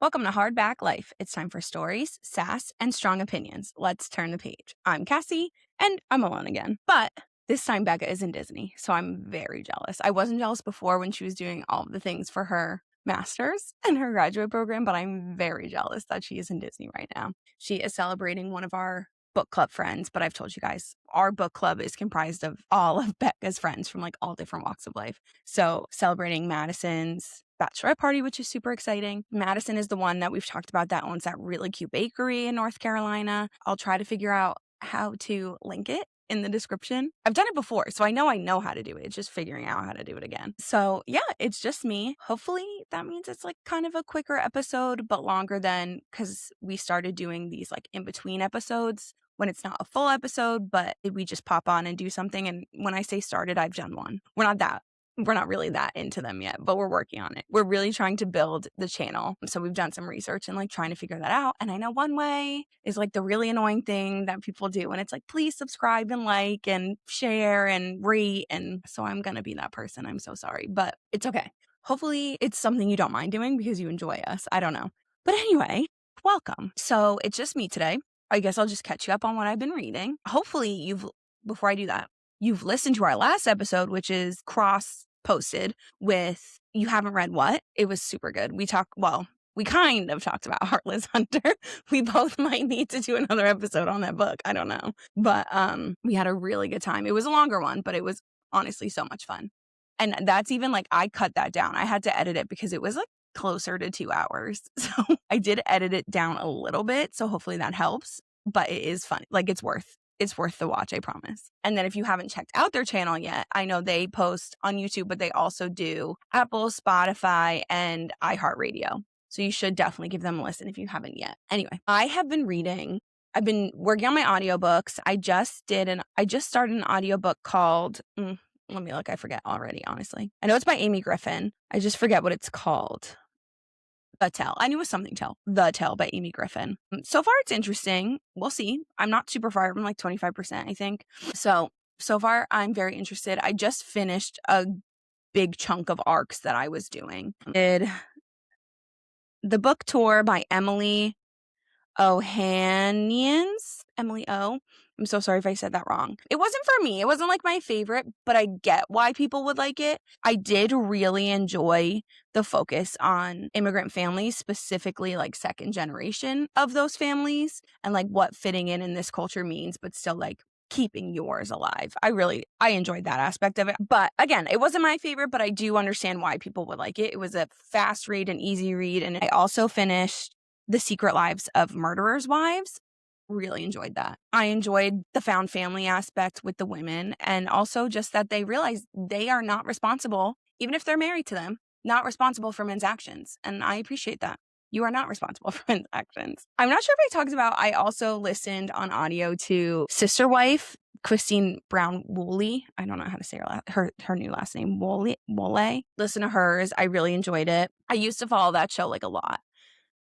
Welcome to Hardback Life. It's time for stories, sass, and strong opinions. Let's turn the page. I'm Cassie, and I'm alone again. But this time Becca is in Disney, so I'm very jealous. I wasn't jealous before when she was doing all of the things for her master's and her graduate program, but I'm very jealous that she is in Disney right now. She is celebrating one of our book club friends, but I've told you guys, our book club is comprised of all of Becca's friends from like all different walks of life. So celebrating Madison's bachelorette party, which is super exciting. Madison is the one that we've talked about that owns that really cute bakery in North Carolina. I'll try to figure out how to link it in the description. I've done it before, so I know how to do it. It's just figuring out how to do it again. So yeah, it's just me. Hopefully that means it's like kind of a quicker episode, but longer than, because we started doing these like in between episodes when it's not a full episode, but we just pop on and do something. And when I say started, I've done one. We're not really that into them yet, but we're working on it. We're really trying to build the channel. So we've done some research and like trying to figure that out. And I know one way is like the really annoying thing that people do. And it's like, please subscribe and like and share and rate. And so I'm going to be that person. I'm so sorry, but it's okay. Hopefully it's something you don't mind doing because you enjoy us. I don't know. But anyway, welcome. So it's just me today. I guess I'll just catch you up on what I've been reading. Hopefully before I do that, you've listened to our last episode, which is cross-posted with You Haven't Read What? It was super good. We kind of talked about Heartless Hunter. We both might need to do another episode on that book. I don't know. But we had a really good time. It was a longer one, but it was honestly so much fun. And that's even like, I cut that down. I had to edit it because it was like closer to 2 hours. So I did edit it down a little bit. So hopefully that helps. But it is fun. Like it's worth the watch, I promise. And then if you haven't checked out their channel yet, I know they post on YouTube, but they also do Apple, Spotify, and iHeartRadio. So you should definitely give them a listen if you haven't yet. Anyway, I've been working on my audiobooks. I just started an audiobook called, let me look, I forget already, honestly. I know it's by Amy Griffin. I just forget what it's called. The Tell. I knew it was something Tell. The Tell by Amy Griffin. So far, it's interesting. We'll see. I'm not super far. I'm like 25%, I think. So far, I'm very interested. I just finished a big chunk of arcs that I was doing. Did the book tour by Emily Ohanians. Emily O. I'm so sorry if I said that wrong. It wasn't for me. It wasn't like my favorite, but I get why people would like it. I did really enjoy the focus on immigrant families, specifically like second generation of those families and like what fitting in this culture means, but still like keeping yours alive. I enjoyed that aspect of it. But again, it wasn't my favorite, but I do understand why people would like it. It was a fast read, an easy read. And I also finished The Secret Lives of Murderers' Wives. Really enjoyed that. I enjoyed the found family aspect with the women, and also just that they realize they are not responsible, even if they're married to them, not responsible for men's actions. And I appreciate that. You are not responsible for men's actions. I'm not sure if I talked about, I also listened on audio to Sister Wife, Christine Brown Woolley. I don't know how to say her new last name, Woolley. Listen to hers. I really enjoyed it. I used to follow that show like a lot.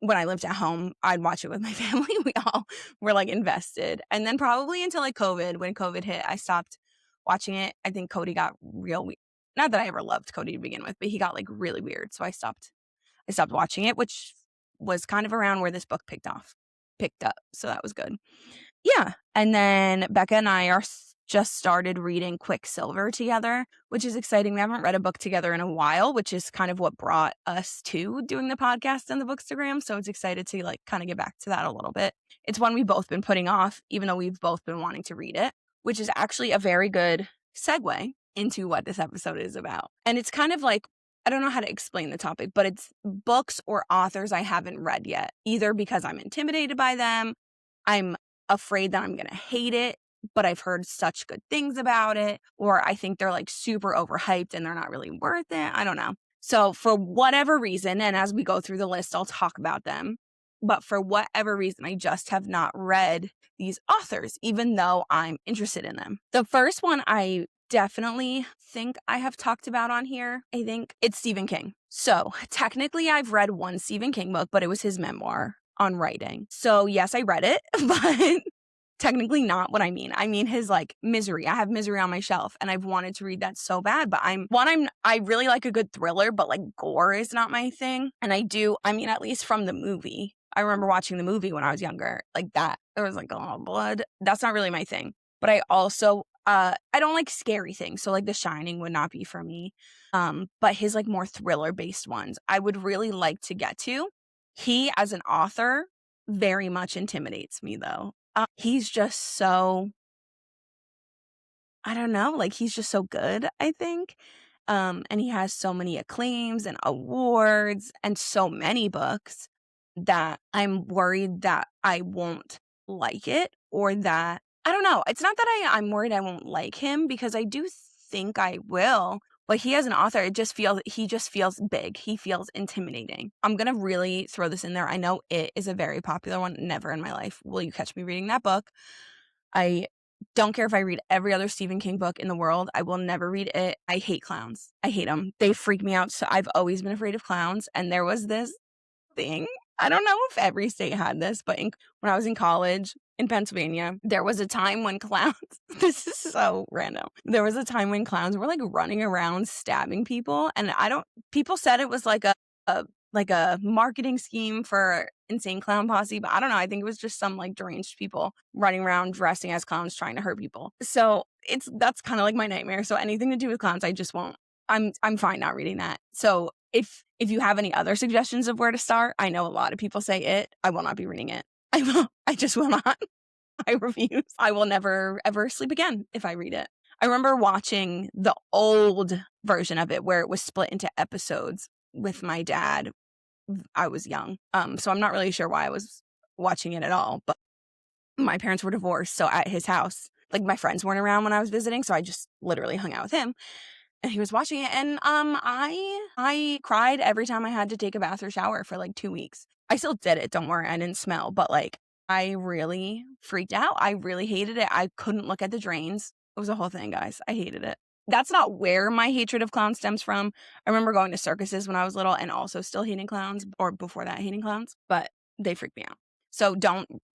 When I lived at home, I'd watch it with my family. We all were like invested. And then probably until like COVID, when COVID hit, I stopped watching it. I think Cody got real weird. Not that I ever loved Cody to begin with, but he got like really weird. So I stopped watching it, which was kind of around where this book picked up. So that was good. Yeah. And then Becca and I are just started reading Quicksilver together, which is exciting. We haven't read a book together in a while, which is kind of what brought us to doing the podcast and the Bookstagram. So it's excited to like kind of get back to that a little bit. It's one we've both been putting off, even though we've both been wanting to read it, which is actually a very good segue into what this episode is about. And it's kind of like, I don't know how to explain the topic, but it's books or authors I haven't read yet, either because I'm intimidated by them, I'm afraid that I'm going to hate it, but I've heard such good things about it, or I think they're like super overhyped and they're not really worth it. I don't know. So for whatever reason, and as we go through the list, I'll talk about them. But for whatever reason, I just have not read these authors, even though I'm interested in them. The first one I definitely think I have talked about on here. I think it's Stephen King. So technically I've read one Stephen King book, but it was his memoir on writing. So yes, I read it, but technically not what I mean. I mean his like Misery. I have Misery on my shelf and I've wanted to read that so bad, but I really like a good thriller, but like gore is not my thing. And I mean, at least from the movie, I remember watching the movie when I was younger, like that. It was like, oh, blood. That's not really my thing. But I also, I don't like scary things. So like The Shining would not be for me. But his like more thriller based ones, I would really like to get to. He as an author very much intimidates me though. He's just so, I don't know, like he's just so good, I think. And he has so many acclaims and awards and so many books that I'm worried that I won't like it or that I don't know. It's not that I'm worried I won't like him because I do think I will. But he as an author, he just feels big. He feels intimidating. I'm gonna really throw this in there. I know It is a very popular one. Never in my life will you catch me reading that book. I don't care if I read every other Stephen King book in the world. I will never read it. I hate clowns. I hate them. They freak me out. So I've always been afraid of clowns. And there was this thing. I don't know if every state had this, but when I was in college in Pennsylvania, there was a time when clowns, this is so random. There was a time when clowns were like running around stabbing people. And people said it was like a marketing scheme for Insane Clown Posse, but I don't know. I think it was just some like deranged people running around dressing as clowns trying to hurt people. So that's kind of like my nightmare. So anything to do with clowns, I just won't. I'm fine not reading that. So if you have any other suggestions of where to start, I know a lot of people say It. I will not be reading it. I just will not. I refuse. I will never ever sleep again if I read it. I remember watching the old version of it where it was split into episodes with my dad. I was young. So I'm not really sure why I was watching it at all, but my parents were divorced. So at his house, like my friends weren't around when I was visiting. So I just literally hung out with him and he was watching it. And I cried every time I had to take a bath or shower for like 2 weeks. I still did it. Don't worry. I didn't smell, but like I really freaked out. I really hated it. I couldn't look at the drains. It was a whole thing, guys. I hated it. That's not where my hatred of clowns stems from. I remember going to circuses when I was little and also still hating clowns, or before that hating clowns, but they freak me out. So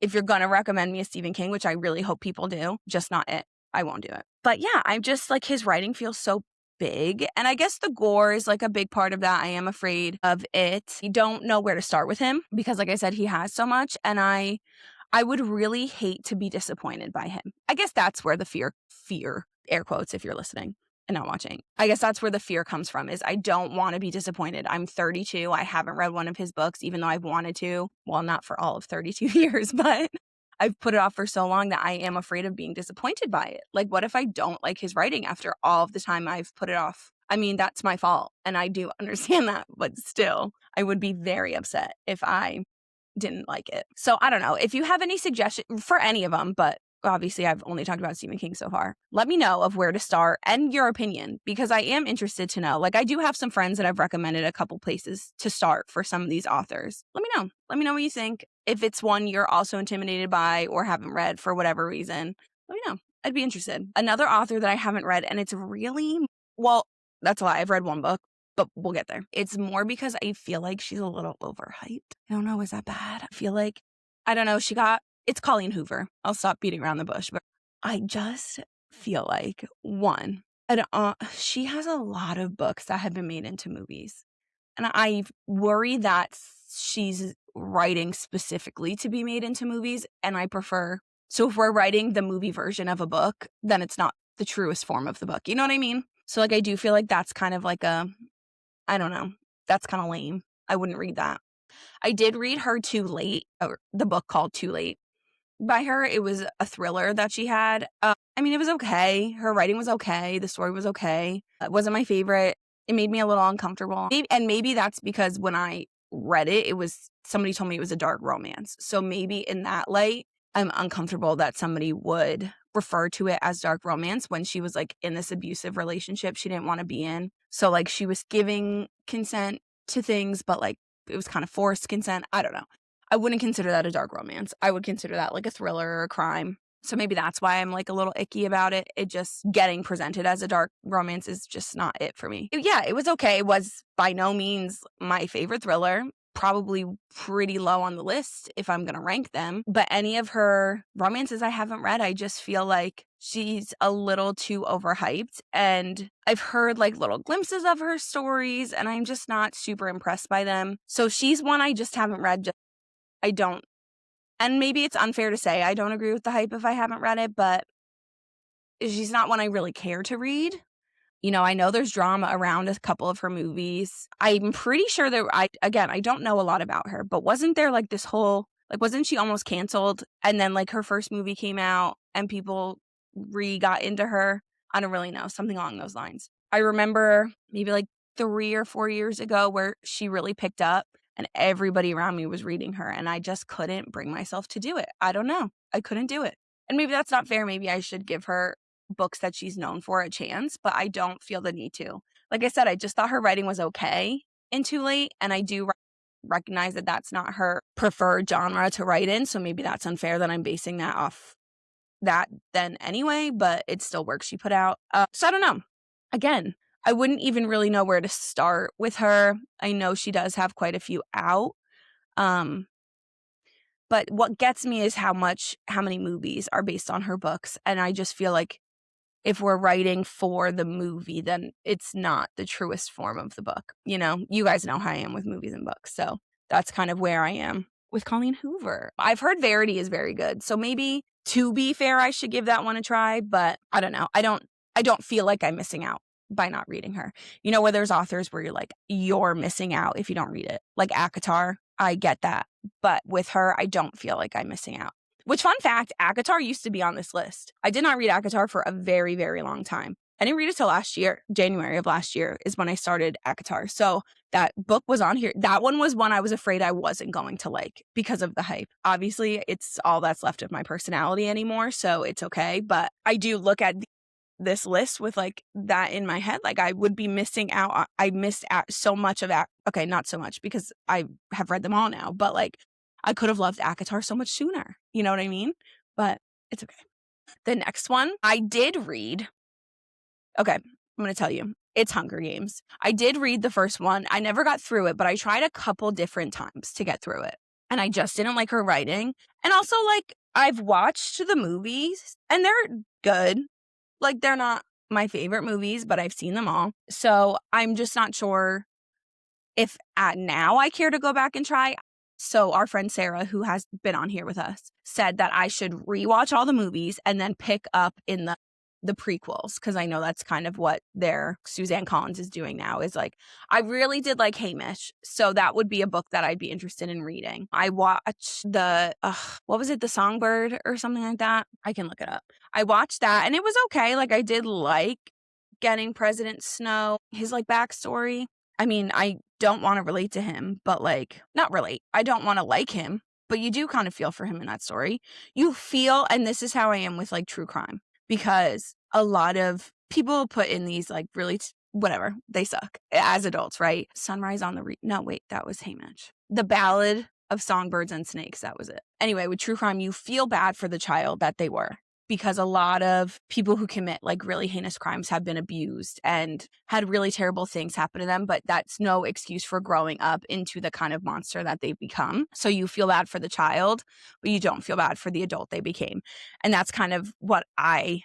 if you're going to recommend me a Stephen King, which I really hope people do, just not It. I won't do it. But yeah, I'm just like, his writing feels so big. And I guess the gore is like a big part of that. I am afraid of it. You don't know where to start with him because like I said, he has so much. And I would really hate to be disappointed by him. I guess that's where the fear, air quotes if you're listening and not watching. I guess that's where the fear comes from is I don't want to be disappointed. I'm 32. I haven't read one of his books, even though I've wanted to. Well, not for all of 32 years, but I've put it off for so long that I am afraid of being disappointed by it. Like, what if I don't like his writing after all of the time I've put it off? I mean, that's my fault. And I do understand that, but still, I would be very upset if I didn't like it. So I don't know if you have any suggestions for any of them, but obviously I've only talked about Stephen King so far. Let me know of where to start and your opinion because I am interested to know. Like I do have some friends that I've recommended a couple places to start for some of these authors. Let me know. Let me know what you think. If it's one you're also intimidated by or haven't read for whatever reason, let me know. I'd be interested. Another author that I haven't read and it's really, well, that's why I've read one book. But we'll get there. It's more because I feel like she's a little overhyped. I don't know. Is that bad? I feel like, I don't know. It's Colleen Hoover. I'll stop beating around the bush. But I just feel like, one, she has a lot of books that have been made into movies. And I worry that she's writing specifically to be made into movies. And I prefer, so if we're writing the movie version of a book, then it's not the truest form of the book. You know what I mean? So like, I do feel like that's kind of like I don't know. That's kind of lame. I wouldn't read that. I did read her Too Late, or the book called Too Late by her. It was a thriller that she had. I mean, it was okay. Her writing was okay. The story was okay. It wasn't my favorite. It made me a little uncomfortable. And maybe that's because when I read it, somebody told me it was a dark romance. So maybe in that light, I'm uncomfortable that somebody would refer to it as dark romance when she was like in this abusive relationship she didn't want to be in. So like she was giving consent to things, but like it was kind of forced consent. I don't know. I wouldn't consider that a dark romance. I would consider that like a thriller or a crime. So maybe that's why I'm like a little icky about it. It just getting presented as a dark romance is just not it for me. Yeah, it was okay. It was by no means my favorite thriller, probably pretty low on the list if I'm going to rank them. But any of her romances I haven't read, I just feel like she's a little too overhyped. And I've heard like little glimpses of her stories and I'm just not super impressed by them. So she's one I just haven't read. I don't, and maybe it's unfair to say I don't agree with the hype if I haven't read it, but she's not one I really care to read. You know, I know there's drama around a couple of her movies. I'm pretty sure that I don't know a lot about her, but wasn't there like this whole, like, wasn't she almost canceled? And then like her first movie came out and people got into her. I don't really know, something along those lines. I remember maybe like 3 or 4 years ago where she really picked up and everybody around me was reading her and I just couldn't bring myself to do it. I don't know. I couldn't do it. And maybe that's not fair. Maybe I should give her books that she's known for a chance, but I don't feel the need to. Like I said, I just thought her writing was okay in Too Late, and I do recognize that that's not her preferred genre to write in, so maybe that's unfair that I'm basing that off that then anyway, but it's still work she put out. So I don't know. Again, I wouldn't even really know where to start with her. I know she does have quite a few out. But what gets me is how many movies are based on her books, and I just feel like if we're writing for the movie, then it's not the truest form of the book. You know, you guys know how I am with movies and books. So that's kind of where I am with Colleen Hoover. I've heard Verity is very good. So maybe to be fair, I should give that one a try, but I don't know. I don't feel like I'm missing out by not reading her. You know, where there's authors where you're like, you're missing out if you don't read it. Like ACOTAR, I get that. But with her, I don't feel like I'm missing out. Which, fun fact, ACOTAR used to be on this list. I did not read ACOTAR for a very, very long time. I didn't read it till last year. January of last year is when I started ACOTAR. So that book was on here. That one was one I was afraid I wasn't going to like because of the hype. Obviously, it's all that's left of my personality anymore, so it's okay. But I do look at this list with like that in my head. Like I would be missing out. I missed out so much of that. Okay, not so much because I have read them all now, but like I could have loved ACOTAR so much sooner. You know what I mean? But it's okay. The next one I did read. Okay, I'm going to tell you. It's Hunger Games. I did read the first one. I never got through it, but I tried a couple different times to get through it. And I just didn't like her writing. And also, like, I've watched the movies and they're good. Like, they're not my favorite movies, but I've seen them all. So I'm just not sure if now I care to go back and try. So our friend Sarah, who has been on here with us, said that I should rewatch all the movies and then pick up in the prequels, because I know that's kind of what their Suzanne Collins is doing now, is like, I really did like Hamish, so that would be a book that I'd be interested in reading. I watched what was it, The Songbird or something like that? I can look it up. I watched that and it was okay. Like I did like getting President Snow, his like backstory. I mean, I don't want to relate to him, but like, not relate. I don't want to like him, but you do kind of feel for him in that story. You feel, and this is how I am with like true crime, because a lot of people put in these like really, whatever, they suck as adults, right? Sunrise on the, no, wait, that was Hamish. The Ballad of Songbirds and Snakes, that was it. Anyway, with true crime, you feel bad for the child that they were, because a lot of people who commit like really heinous crimes have been abused and had really terrible things happen to them, but that's no excuse for growing up into the kind of monster that they've become. So you feel bad for the child, but you don't feel bad for the adult they became. And that's kind of what I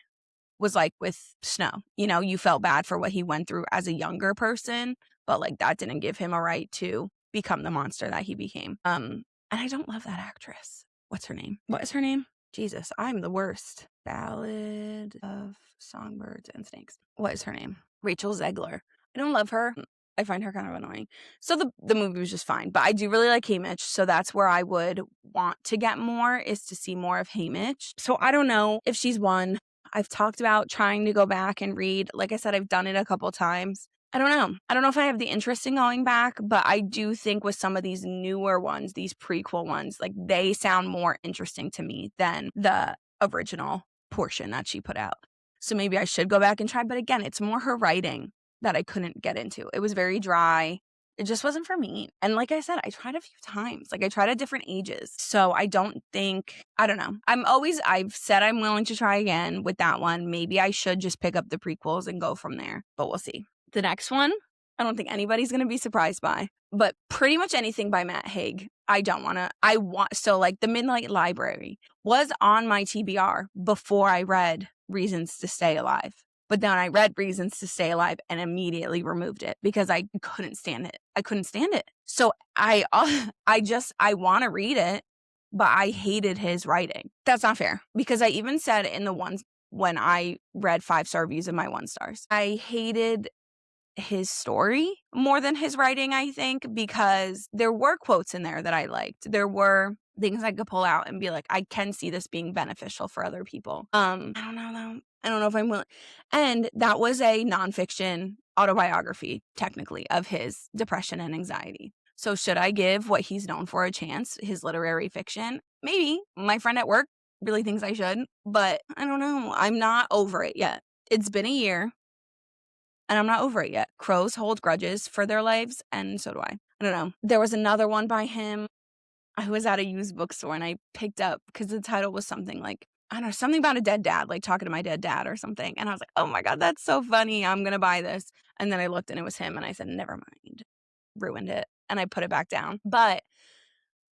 was like with Snow. You know, you felt bad for what he went through as a younger person, but like that didn't give him a right to become the monster that he became. And I don't love that actress. What's her name? What is her name? Jesus, I'm the worst. Ballad of Songbirds and Snakes. What is her name? Rachel Zegler. I don't love her. I find her kind of annoying. So the movie was just fine. But I do really like Hamish. So that's where I would want to get more, is to see more of Hamish. So I don't know if she's one. I've talked about trying to go back and read. Like I said, I've done it a couple times. I don't know. I don't know if I have the interest in going back, but I do think with some of these newer ones, these prequel ones, like they sound more interesting to me than the original portion that she put out. So maybe I should go back and try. But again, it's more her writing that I couldn't get into. It was very dry. It just wasn't for me. And like I said, I tried a few times. Like I tried at different ages. So I don't know. I've said I'm willing to try again with that one. Maybe I should just pick up the prequels and go from there. But we'll see. The next one, I don't think anybody's going to be surprised by. But pretty much anything by Matt Haig, so like The Midnight Library was on my TBR before I read Reasons to Stay Alive. But then I read Reasons to Stay Alive and immediately removed it because I couldn't stand it. I couldn't stand it. So I want to read it, but I hated his writing. That's not fair because I even said in the ones when I read 5-star reviews of my 1 stars, I hated his story more than his writing, I think, because there were quotes in there that I liked. There were things I could pull out and be like, I can see this being beneficial for other people. I don't know though. I don't know if I'm willing. And that was a nonfiction autobiography, technically, of his depression and anxiety. So should I give what he's known for a chance, his literary fiction? Maybe. My friend at work really thinks I should, but I don't know. I'm not over it yet. It's been a year. And I'm not over it yet. Crows hold grudges for their lives, and so do I. I don't know. There was another one by him. I was at a used bookstore, and I picked up, because the title was something like, I don't know, something about a dead dad, like talking to my dead dad or something. And I was like, oh my God, that's so funny. I'm going to buy this. And then I looked, and it was him, and I said, never mind. Ruined it. And I put it back down. But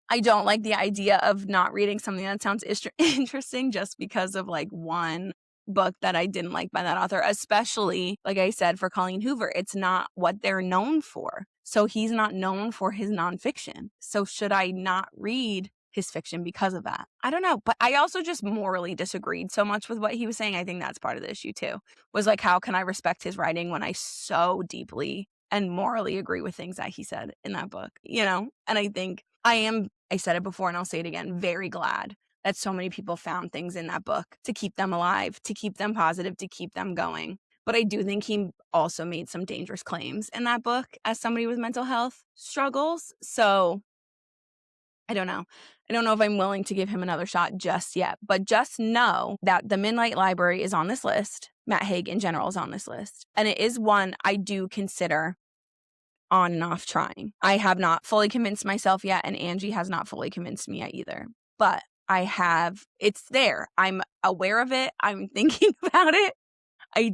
I don't like the idea of not reading something that sounds interesting just because of like one book that I didn't like by that author, especially, like I said, for Colleen Hoover. It's not what they're known for. So he's not known for his nonfiction. So should I not read his fiction because of that? I don't know. But I also just morally disagreed so much with what he was saying. I think that's part of the issue too, was like, how can I respect his writing when I so deeply and morally agree with things that he said in that book, you know? And I think I said it before and I'll say it again, very glad that so many people found things in that book to keep them alive, to keep them positive, to keep them going. But I do think he also made some dangerous claims in that book as somebody with mental health struggles. So I don't know. I don't know if I'm willing to give him another shot just yet. But just know that The Midnight Library is on this list. Matt Haig in general is on this list. And it is one I do consider on and off trying. I have not fully convinced myself yet, and Angie has not fully convinced me yet either. But it's there. I'm aware of it. I'm thinking about it. I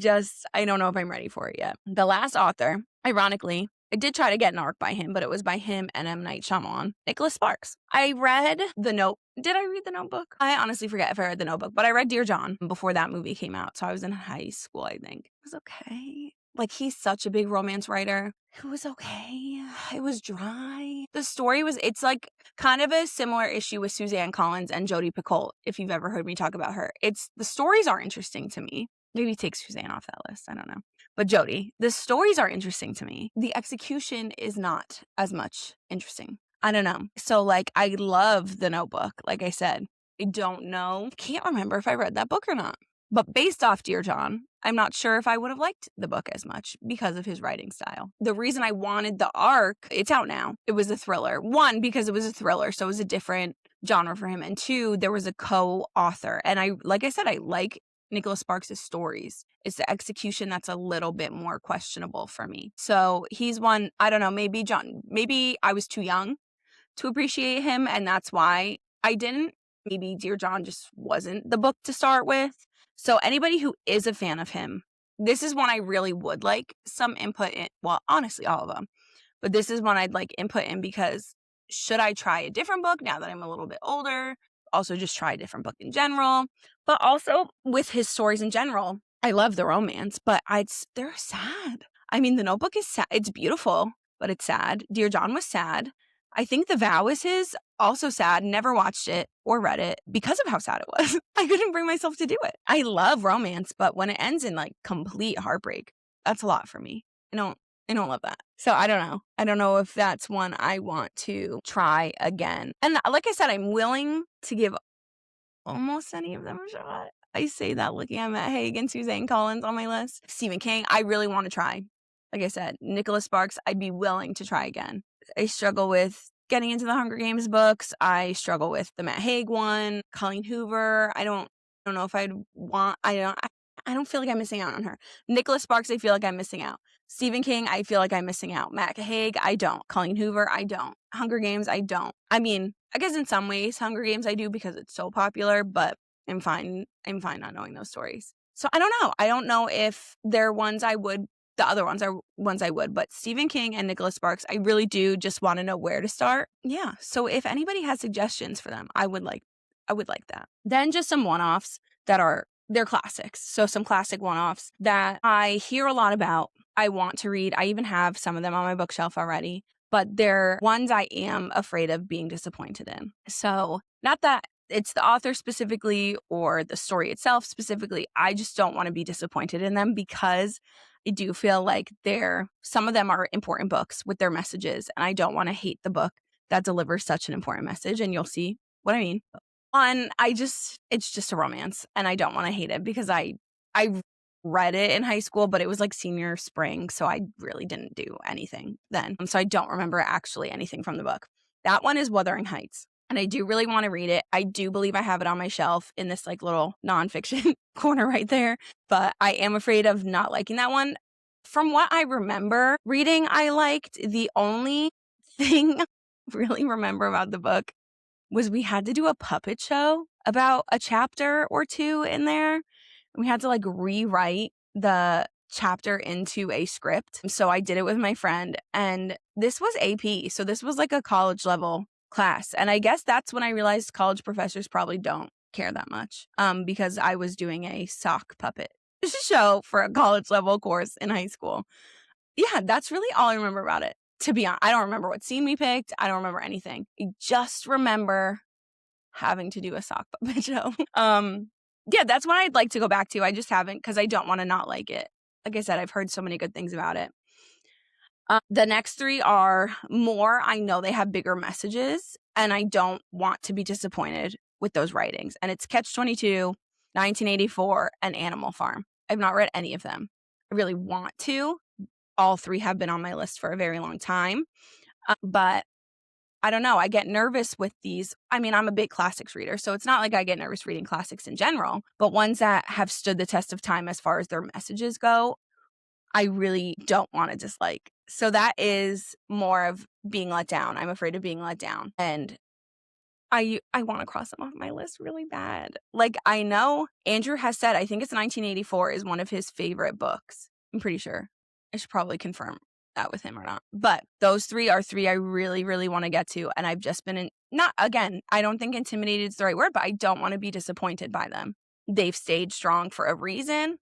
don't know if I'm ready for it yet. The last author, ironically, I did try to get an arc by him, but it was by him and M. Night Shyamalan, Nicholas Sparks. I read Did I read The Notebook? I honestly forget if I read The Notebook, but I read Dear John before that movie came out. So I was in high school, I think. It was okay. Like, he's such a big romance writer. It was okay. It was dry. The story it's like kind of a similar issue with Suzanne Collins and Jodi Picoult, if you've ever heard me talk about her. The stories are interesting to me. Maybe take Suzanne off that list. I don't know. But Jodi, the stories are interesting to me. The execution is not as much interesting. I don't know. So, like, I love The Notebook. Like I said, I don't know. I can't remember if I read that book or not. But based off Dear John, I'm not sure if I would have liked the book as much because of his writing style. The reason I wanted the arc, it's out now. It was a thriller. 1, because it was a thriller, so it was a different genre for him. And 2, there was a co-author. And I like Nicholas Sparks' stories. It's the execution that's a little bit more questionable for me. So he's one, I don't know, maybe I was too young to appreciate him, and that's why I didn't. Maybe Dear John just wasn't the book to start with. So anybody who is a fan of him, this is one I really would like some input in. Well, honestly, all of them. But this is one I'd like input in because should I try a different book now that I'm a little bit older? Also just try a different book in general. But also with his stories in general, I love the romance, but they're sad. I mean, The Notebook is sad. It's beautiful, but it's sad. Dear John was sad. I think The Vow is his, also sad. Never watched it or read it because of how sad it was. I couldn't bring myself to do it. I love romance, but when it ends in like complete heartbreak, that's a lot for me. I don't love that. So I don't know. I don't know if that's one I want to try again. And like I said, I'm willing to give almost any of them a shot. I say that looking at Matt Haig and Suzanne Collins on my list. Stephen King, I really want to try. Like I said, Nicholas Sparks, I'd be willing to try again. I struggle with getting into the Hunger Games books. I struggle with the Matt Haig one, Colleen Hoover. I don't know if I'd want. I don't feel like I'm missing out on her. Nicholas Sparks, I feel like I'm missing out. Stephen King, I feel like I'm missing out. Matt Haig, I don't. Colleen Hoover, I don't. Hunger Games, I don't. I mean, I guess in some ways, Hunger Games I do because it's so popular, but I'm fine not knowing those stories. So I don't know. I don't know if they're ones I would the other ones are ones I would, but Stephen King and Nicholas Sparks, I really do just want to know where to start. Yeah. So if anybody has suggestions for them, I would like that. Then just some one-offs they're classics. So some classic one-offs that I hear a lot about, I want to read. I even have some of them on my bookshelf already, but they're ones I am afraid of being disappointed in. So not that it's the author specifically or the story itself specifically. I just don't want to be disappointed in them because I do feel like some of them are important books with their messages, and I don't want to hate the book that delivers such an important message. And you'll see what I mean. One, it's just a romance, and I don't want to hate it because I read it in high school, but it was like senior spring, so I really didn't do anything then. So I don't remember actually anything from the book. That one is Wuthering Heights, and I do really want to read it. I do believe I have it on my shelf in this like little nonfiction corner right there, but I am afraid of not liking that one. From what I remember reading, I liked. The only thing I really remember about the book was we had to do a puppet show about a chapter or two in there. We had to like rewrite the chapter into a script. So I did it with my friend, and this was AP. So this was like a college level class. And I guess that's when I realized college professors probably don't care that much because I was doing a sock puppet show for a college level course in high school. Yeah, that's really all I remember about it. To be honest, I don't remember what scene we picked. I don't remember anything. I just remember having to do a sock puppet show. Yeah, that's one I'd like to go back to. I just haven't because I don't want to not like it. Like I said, I've heard so many good things about it. The next three are more. I know they have bigger messages, and I don't want to be disappointed with those writings. And it's Catch-22, 1984, and Animal Farm. I've not read any of them. I really want to. All three have been on my list for a very long time. But I don't know. I get nervous with these. I mean, I'm a big classics reader, so it's not like I get nervous reading classics in general, but ones that have stood the test of time as far as their messages go, I really don't want to dislike. So that is more of being let down. I'm afraid of being let down. And I want to cross them off my list really bad. Like, I know Andrew has said, I think it's 1984 is one of his favorite books. I'm pretty sure. I should probably confirm that with him or not. But those three are three I really, really want to get to. And I've just been I don't think intimidated is the right word, but I don't want to be disappointed by them. They've stayed strong for a reason,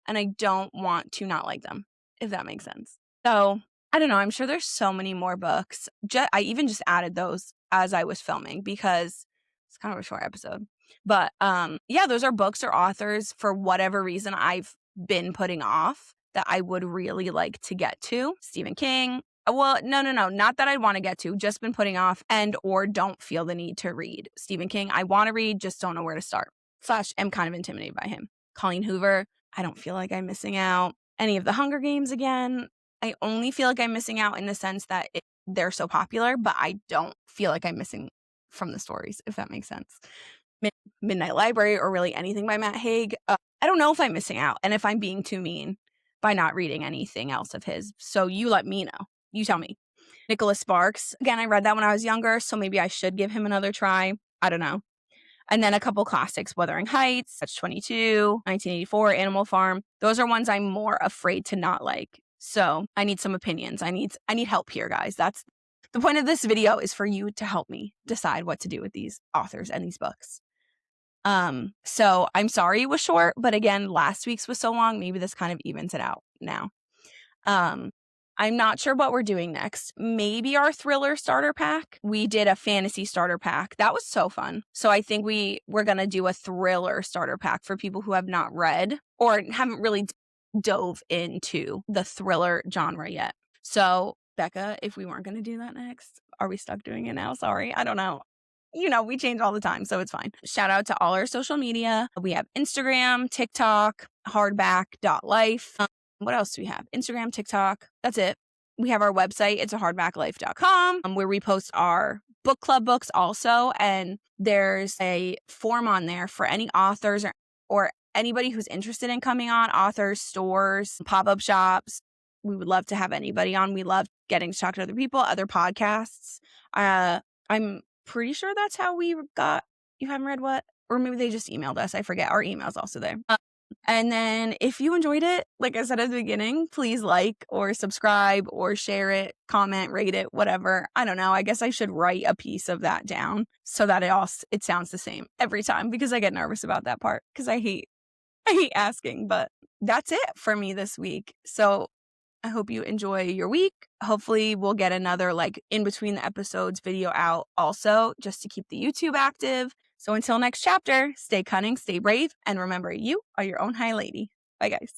and I don't want to not like them, if that makes sense. So I don't know. I'm sure there's so many more books. I even just added those as I was filming because it's kind of a short episode. But yeah, those are books or authors for whatever reason I've been putting off that I would really like to get to. Stephen King. Well, no. Not that I want to get to, just been putting off and or don't feel the need to read. Stephen King, I want to read, just don't know where to start. / am kind of intimidated by him. Colleen Hoover, I don't feel like I'm missing out. Any of the Hunger Games again, I only feel like I'm missing out in the sense that they're so popular, but I don't feel like I'm missing from the stories, if that makes sense. Midnight Library or really anything by Matt Haig. I don't know if I'm missing out and if I'm being too mean by not reading anything else of his. So you let me know. You tell me. Nicholas Sparks. Again, I read that when I was younger, so maybe I should give him another try. I don't know. And then a couple classics, Wuthering Heights, Catch-22, 1984, Animal Farm. Those are ones I'm more afraid to not like. So I need some opinions. I need help here, guys. That's the point of this video, is for you to help me decide what to do with these authors and these books. So I'm sorry it was short, but again, last week's was so long, maybe this kind of evens it out now. I'm not sure what we're doing next. Maybe our thriller starter pack. We did a fantasy starter pack. That was so fun. So I think we're going to do a thriller starter pack for people who have not read or haven't really dove into the thriller genre yet. So Becca, if we weren't going to do that next, are we stuck doing it now? Sorry. I don't know. We change all the time, so it's fine. Shout out to all our social media. We have Instagram, TikTok, hardback.life. What else do we have? Instagram, TikTok. That's it. We have our website. It's a hardbacklife.com where we post our book club books also. And there's a form on there for any authors or anybody who's interested in coming on, authors, stores, pop-up shops. We would love to have anybody on. We love getting to talk to other people, other podcasts. I'm pretty sure that's how we got You Haven't Read What? Or maybe they just emailed us. I forget. Our email's also there. And then if you enjoyed it, like I said at the beginning, please like or subscribe or share it, comment, rate it, whatever. I don't know. I guess I should write a piece of that down so that it sounds the same every time, because I get nervous about that part because I hate asking. But that's it for me this week. So I hope you enjoy your week. Hopefully we'll get another in between the episodes video out also, just to keep the YouTube active. So until next chapter, stay cunning, stay brave, and remember, you are your own high lady. Bye, guys.